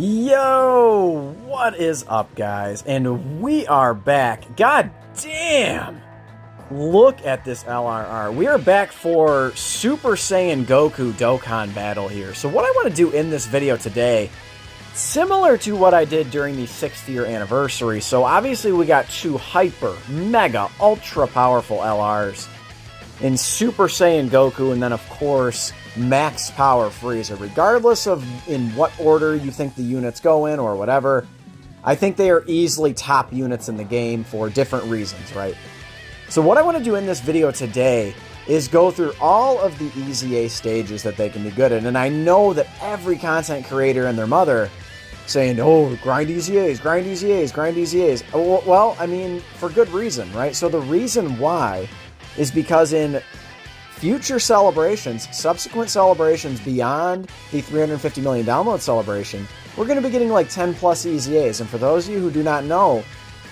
Yo, what is up, guys? And we are back. God damn! Look at this LRR. We are back for Super Saiyan Goku Dokkan battle here. So what I want to do in this video today, similar to what I did during the 6th year anniversary. So obviously we got two hyper, mega, ultra powerful LRs in Super Saiyan Goku, and then of course max power Frieza. Regardless of in what order you think the units go in or whatever, I think they are easily top units in the game for different reasons, right? So what I want to do in this video today is go through all of the EZA stages that they can be good at. And I know that every content creator and their mother saying, oh, grind EZAs, grind EZAs, grind EZAs. Well, I mean, for good reason, right? So the reason why is because in future celebrations, subsequent celebrations beyond the 350 million download celebration, we're going to be getting like 10 plus EZAs. And for those of you who do not know,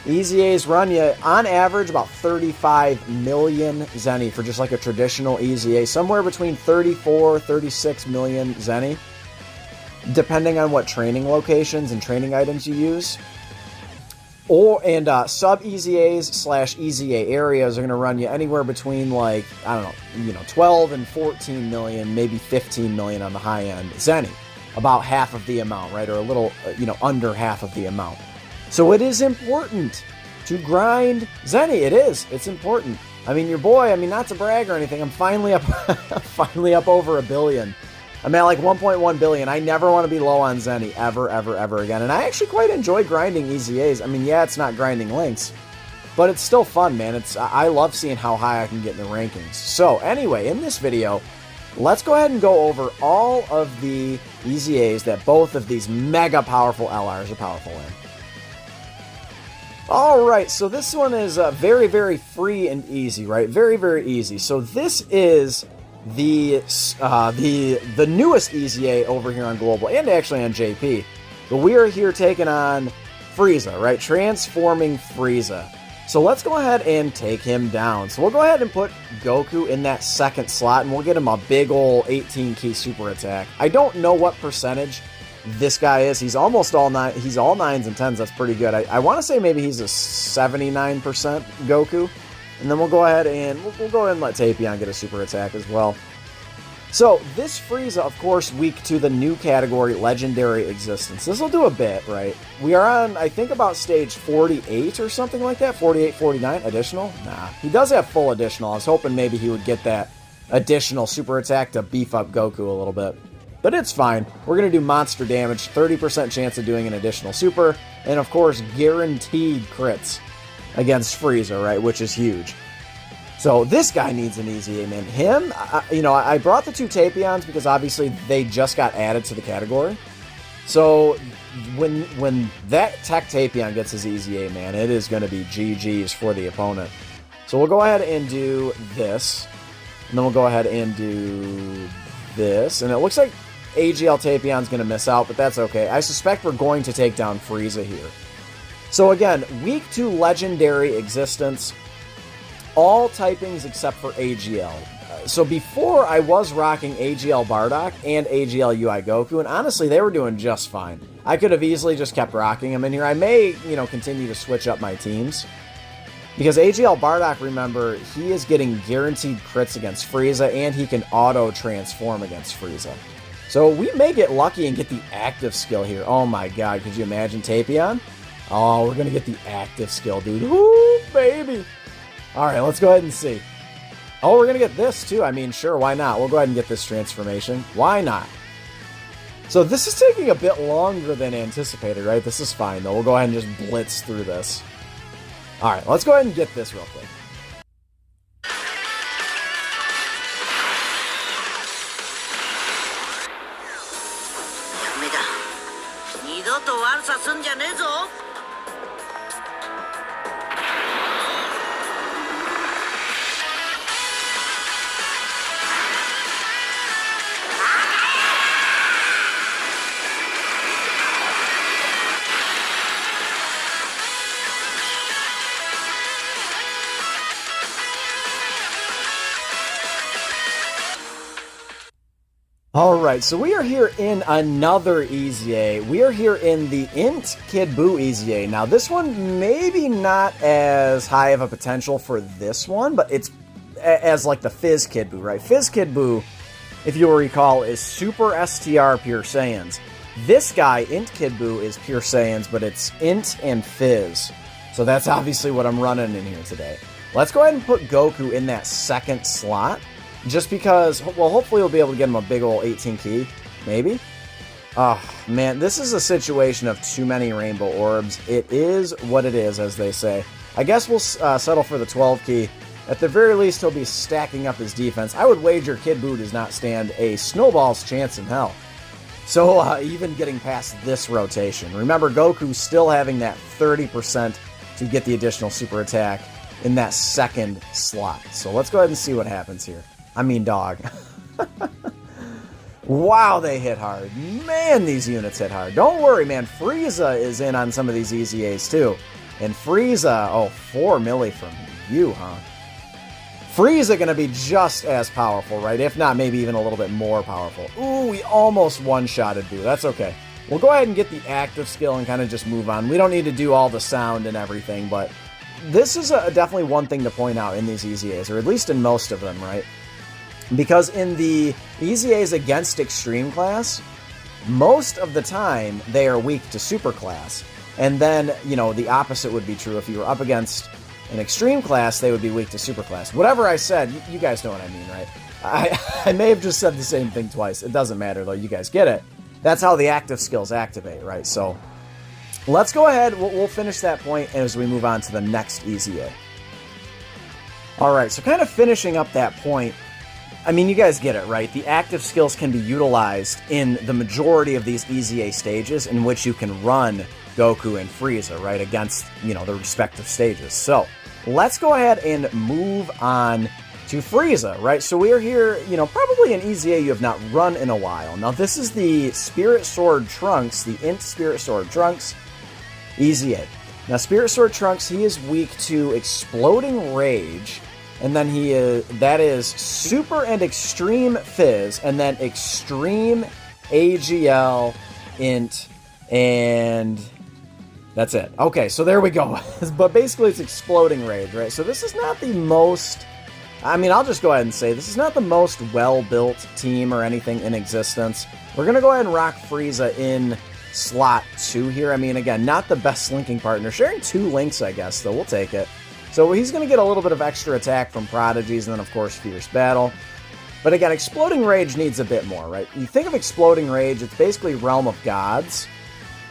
EZAs run you, on average, about 35 million Zeni for just like a traditional EZA. Somewhere between 34, 36 million Zeni, depending on what training locations and training items you use. Sub EZAs / EZA areas are going to run you anywhere between like, I don't know, 12 and 14 million, maybe 15 million on the high end Zeni. About half of the amount, right? Or a little, under half of the amount. So it is important to grind Zeni. It is. It's important. I mean, your boy, not to brag or anything, I'm finally up, finally up over 1 billion. I'm at like 1.1 billion. I never want to be low on Zeni ever, ever, ever again. And I actually quite enjoy grinding EZAs. I mean, yeah, it's not grinding links, but it's still fun, man. I love seeing how high I can get in the rankings. So anyway, in this video, let's go ahead and go over all of the EZAs that both of these mega powerful LRs are powerful in. Alright, so this one is very, very free and easy, right? Very, very easy. So this is the newest EZA over here on Global, and actually on JP. But we are here taking on Frieza, right? Transforming Frieza. So let's go ahead and take him down. So we'll go ahead and put Goku in that second slot, and we'll get him a big ol' 18 key super attack. I don't know what percentage this guy is. He's almost all 9. He's all 9s and 10s. That's pretty good. I want to say maybe he's a 79% Goku. And then we'll go ahead and we'll go ahead and let Tapion get a super attack as well. So this Frieza, of course, weak to the new category, Legendary Existence. This will do a bit, right? We are on, I think, about stage 48 or something like that. 48, 49 additional? Nah, he does have full additional. I was hoping maybe he would get that additional super attack to beef up Goku a little bit. But it's fine. We're going to do monster damage, 30% chance of doing an additional super, and of course, guaranteed crits against Frieza, right? Which is huge. So this guy needs an EZA, man. Him, I brought the two Tapions because obviously they just got added to the category. So when that Tech Tapion gets his EZA, man, it is going to be GG's for the opponent. So we'll go ahead and do this, and then we'll go ahead and do this, and it looks like AGL Tapion's going to miss out, but that's okay. I suspect we're going to take down Frieza here. So again, weak to Legendary Existence, all typings except for AGL. So before I was rocking AGL Bardock and AGL UI Goku, and honestly, they were doing just fine. I could have easily just kept rocking them in here. I may, continue to switch up my teams. Because AGL Bardock, remember, he is getting guaranteed crits against Frieza, and he can auto-transform against Frieza. So we may get lucky and get the active skill here. Oh my god, could you imagine Tapion? Oh, we're going to get the active skill, dude. Woo, baby. Alright, let's go ahead and see. Oh, we're going to get this, too. I mean, sure, why not? We'll go ahead and get this transformation. Why not? So this is taking a bit longer than anticipated, right? This is fine, though. We'll go ahead and just blitz through this. Alright, let's go ahead and get this real quick. Alright, so we are here in another EZA. We are here in the Int Kid Buu EZA. Now, this one maybe not as high of a potential for this one, but it's as like the Fizz Kid Buu, right? Fizz Kid Buu, if you'll recall, is Super STR Pure Saiyans. This guy, Int Kid Buu, is Pure Saiyans, but it's Int and Fizz. So that's obviously what I'm running in here today. Let's go ahead and put Goku in that second slot. Just because, well, hopefully we'll be able to get him a big ol' 18 key. Maybe? Oh, man, this is a situation of too many rainbow orbs. It is what it is, as they say. I guess we'll settle for the 12 key. At the very least, he'll be stacking up his defense. I would wager Kid Buu does not stand a snowball's chance in hell. So, even getting past this rotation. Remember, Goku still having that 30% to get the additional super attack in that second slot. So let's go ahead and see what happens here. I mean, dog. Wow, they hit hard. Man, these units hit hard. Don't worry, man. Frieza is in on some of these EZAs, too. And Frieza, oh, 4 milli from you, huh? Frieza gonna be just as powerful, right? If not, maybe even a little bit more powerful. Ooh, we almost one-shotted Buu. That's okay. We'll go ahead and get the active skill and kind of just move on. We don't need to do all the sound and everything, but this is definitely one thing to point out in these EZAs, or at least in most of them, right? Because in the EZAs against Extreme Class, most of the time they are weak to Super Class. And then, you know, the opposite would be true. If you were up against an Extreme Class, they would be weak to Super Class. Whatever I said, you guys know what I mean, right? I may have just said the same thing twice. It doesn't matter, though. You guys get it. That's how the active skills activate, right? So let's go ahead. We'll finish that point as we move on to the next EZA. All right, so kind of finishing up that point, I mean, you guys get it, right? The active skills can be utilized in the majority of these EZA stages in which you can run Goku and Frieza, right, against, you know, the respective stages. So let's go ahead and move on to Frieza, right? So we are here, you know, probably an EZA you have not run in a while. Now, this is the Spirit Sword Trunks, the Int Spirit Sword Trunks EZA. Now, Spirit Sword Trunks, he is weak to Exploding Rage, and then that is Super and Extreme Fizz, and then Extreme AGL, Int, and that's it. Okay, so there we go. But basically it's Exploding Rage, right? So this is not the most, I mean, I'll just go ahead and say this is not the most well-built team or anything in existence. We're going to go ahead and rock Frieza in slot 2 here. I mean, again, not the best linking partner. Sharing 2 links, I guess, though. We'll take it. So he's going to get a little bit of extra attack from Prodigies, and then, of course, Fierce Battle. But again, Exploding Rage needs a bit more, right? You think of Exploding Rage, it's basically Realm of Gods,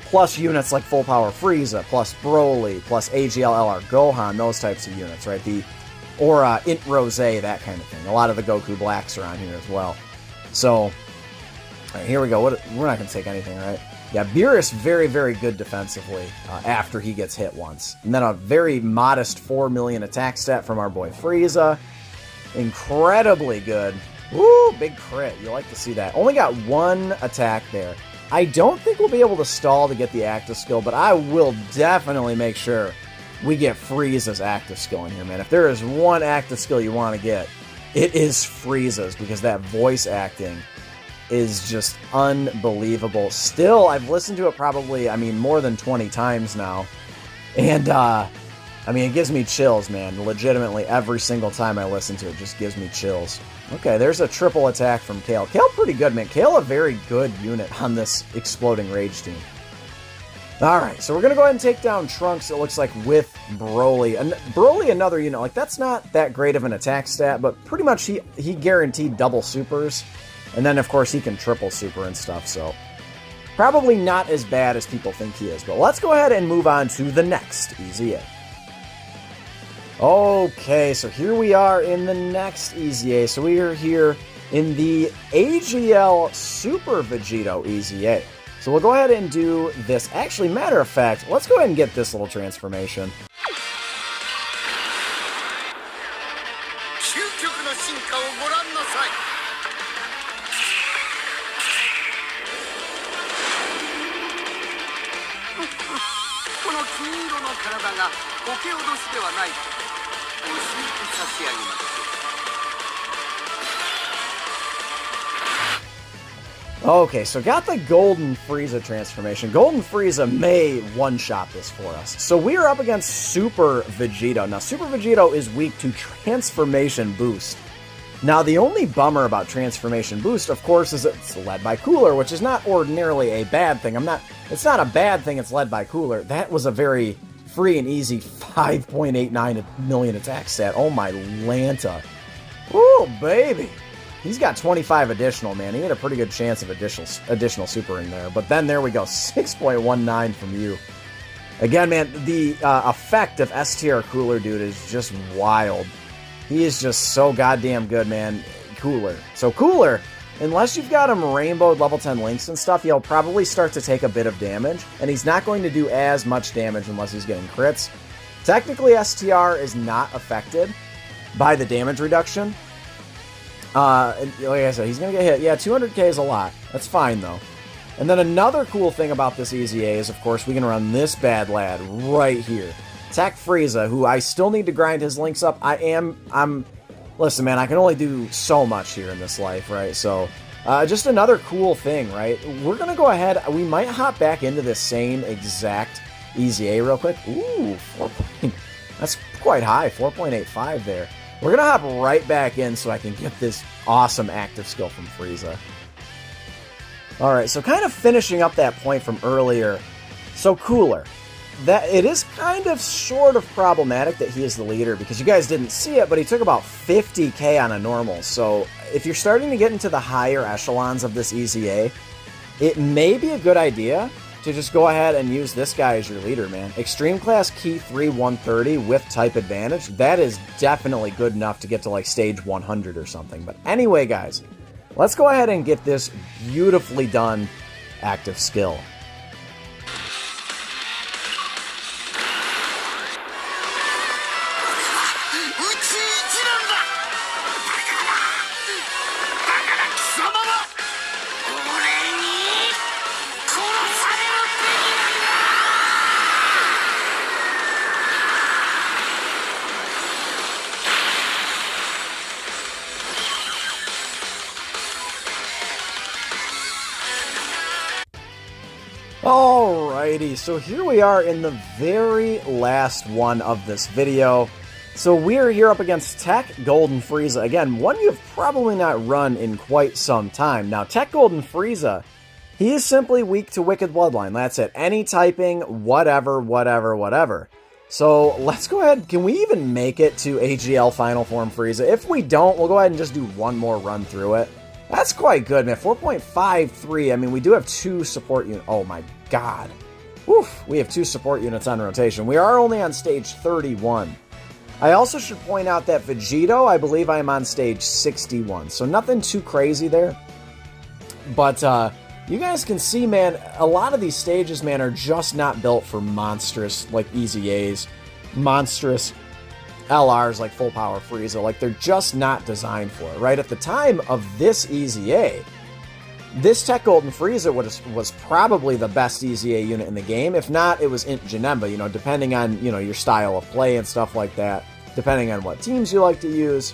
plus units like Full Power Frieza, plus Broly, plus AGL LR Gohan, those types of units, right? Or Int Rose, that kind of thing. A lot of the Goku Blacks are on here as well. So, all right, here we go. We're not going to take anything, right? Yeah, Beerus very, very good defensively after he gets hit once. And then a very modest 4 million attack stat from our boy Frieza. Incredibly good. Woo, big crit. You like to see that. Only got 1 attack there. I don't think we'll be able to stall to get the active skill, but I will definitely make sure we get Frieza's active skill in here, man. If there is one active skill you want to get, it is Frieza's, because that voice acting is just unbelievable. Still, I've listened to it probably, I mean, more than 20 times now. And, I mean, it gives me chills, man. Legitimately, every single time I listen to it, just gives me chills. Okay, there's a triple attack from Kale. Kale pretty good, man. Kale a very good unit on this Exploding Rage team. Alright, so we're going to go ahead and take down Trunks, it looks like, with Broly. And Broly, another unit, like, that's not that great of an attack stat, but pretty much he guaranteed double supers. And then, of course, he can triple super and stuff, so probably not as bad as people think he is. But let's go ahead and move on to the next EZA. Okay, so here we are in the next EZA. So we are here in the AGL Super Vegito EZA. So we'll go ahead and do this. Actually, matter of fact, let's go ahead and get this little transformation. Okay, so got the Golden Frieza transformation. Golden Frieza may one-shot this for us. So we are up against Super Vegito. Now, Super Vegito is weak to Transformation Boost. Now, the only bummer about Transformation Boost, of course, is it's led by Cooler, which is not ordinarily a bad thing. It's not a bad thing it's led by Cooler. That was a very free and easy 5.89 million attack stat. Oh my Lanta. Ooh, baby. He's got 25 additional, man. He had a pretty good chance of additional super in there. But then there we go, 6.19 from you. Again, man, the effect of STR Cooler, dude, is just wild. He is just so goddamn good, man. Cooler. So Cooler, unless you've got him rainbowed level 10 links and stuff, he'll probably start to take a bit of damage. And he's not going to do as much damage unless he's getting crits. Technically, STR is not affected by the damage reduction. Like I said, he's going to get hit. Yeah, 200k is a lot. That's fine, though. And then another cool thing about this EZA is, of course, we can run this bad lad right here. Tech Frieza, who I still need to grind his links up. Listen, man, I can only do so much here in this life, right? So, just another cool thing, right? We're going to go ahead. We might hop back into this same exact EZA real quick. Ooh, that's quite high, 4.85 there. We're going to hop right back in so I can get this awesome active skill from Frieza. Alright, so kind of finishing up that point from earlier. So Cooler. It is kind of sort of problematic that he is the leader because you guys didn't see it, but he took about 50k on a normal. So if you're starting to get into the higher echelons of this EZA, it may be a good idea to just go ahead and use this guy as your leader, man. Extreme Class Key 3 130 with type advantage, that is definitely good enough to get to like stage 100 or something. But anyway, guys, let's go ahead and get this beautifully done active skill. Alrighty, so here we are in the very last one of this video. So we're here up against Tech Golden Frieza. Again, one you've probably not run in quite some time. Now, Tech Golden Frieza, he is simply weak to Wicked Bloodline. That's it. Any typing, whatever, whatever, whatever. So let's go ahead. Can we even make it to AGL Final Form Frieza? If we don't, we'll go ahead and just do one more run through it. That's quite good, man. 4.53. I mean, we do have 2 support units. Oh, my God. Oof. We have 2 support units on rotation. We are only on stage 31. I also should point out that Vegito, I believe I am on stage 61. So nothing too crazy there. But you guys can see, man, a lot of these stages, man, are just not built for monstrous, like, EZAs. Monstrous LRs like Full Power Frieza, like they're just not designed for it, right? At the time of this EZA, this Tech Golden Frieza was probably the best EZA unit in the game. If not, it was Int Janemba, you know, depending on, you know, your style of play and stuff like that, depending on what teams you like to use,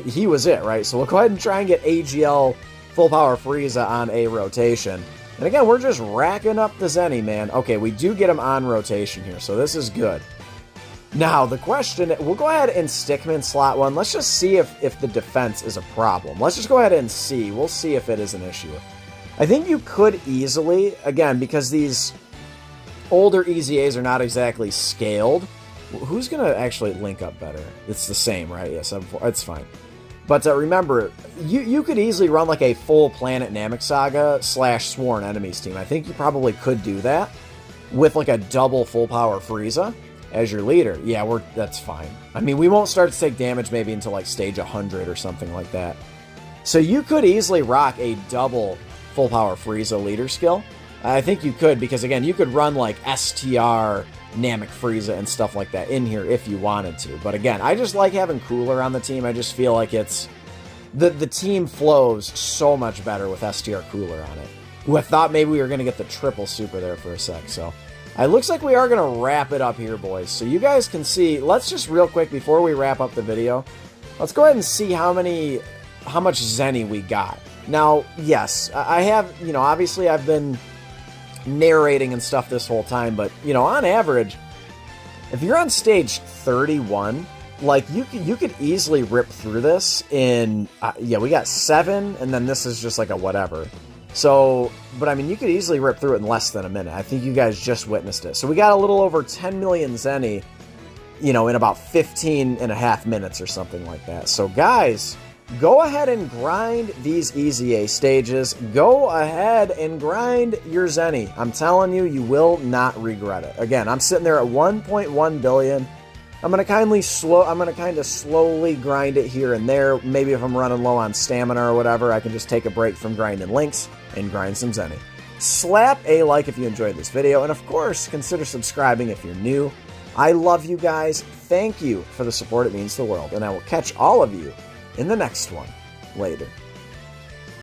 he was it, right? So we'll go ahead and try and get AGL Full Power Frieza on a rotation. And again, we're just racking up the Zeni, man. Okay, we do get him on rotation here, so this is good. Now, the question, we'll go ahead and stick him in slot 1. Let's just see if the defense is a problem. Let's just go ahead and see. We'll see if it is an issue. I think you could easily, again, because these older EZAs are not exactly scaled. Who's going to actually link up better? It's the same, right? Yes, it's fine. But remember, you could easily run like a full Planet Namek Saga / Sworn Enemies team. I think you probably could do that with like a double Full Power Frieza as your leader. Yeah, that's fine. I mean, we won't start to take damage maybe until like stage 100 or something like that. So you could easily rock a double Full Power Frieza leader skill. I think you could, because again, you could run like STR Namek Frieza and stuff like that in here if you wanted to. But again, I just like having Cooler on the team. I just feel like it's the team flows so much better with STR Cooler on it. Who I thought maybe we were going to get the triple super there for a sec. So it looks like we are going to wrap it up here, boys. So you guys can see, let's just real quick, before we wrap up the video, let's go ahead and see how many Zeni we got. Now, yes, I have, you know, obviously I've been narrating and stuff this whole time, but, you know, on average, if you're on stage 31, like, you could easily rip through this in, yeah, we got 7, and then this is just like a whatever. So, but I mean, you could easily rip through it in less than a minute. I think you guys just witnessed it. So we got a little over 10 million Zeni, you know, in about 15 and a half minutes or something like that. So guys, go ahead and grind these EZA stages. Go ahead and grind your Zeni. I'm telling you, you will not regret it. Again, I'm sitting there at 1.1 billion. I'm gonna kind of slowly grind it here and there. Maybe if I'm running low on stamina or whatever, I can just take a break from grinding links and grind some Zeni. Slap a like if you enjoyed this video, and of course, consider subscribing if you're new. I love you guys. Thank you for the support. It means the world, and I will catch all of you in the next one. Later.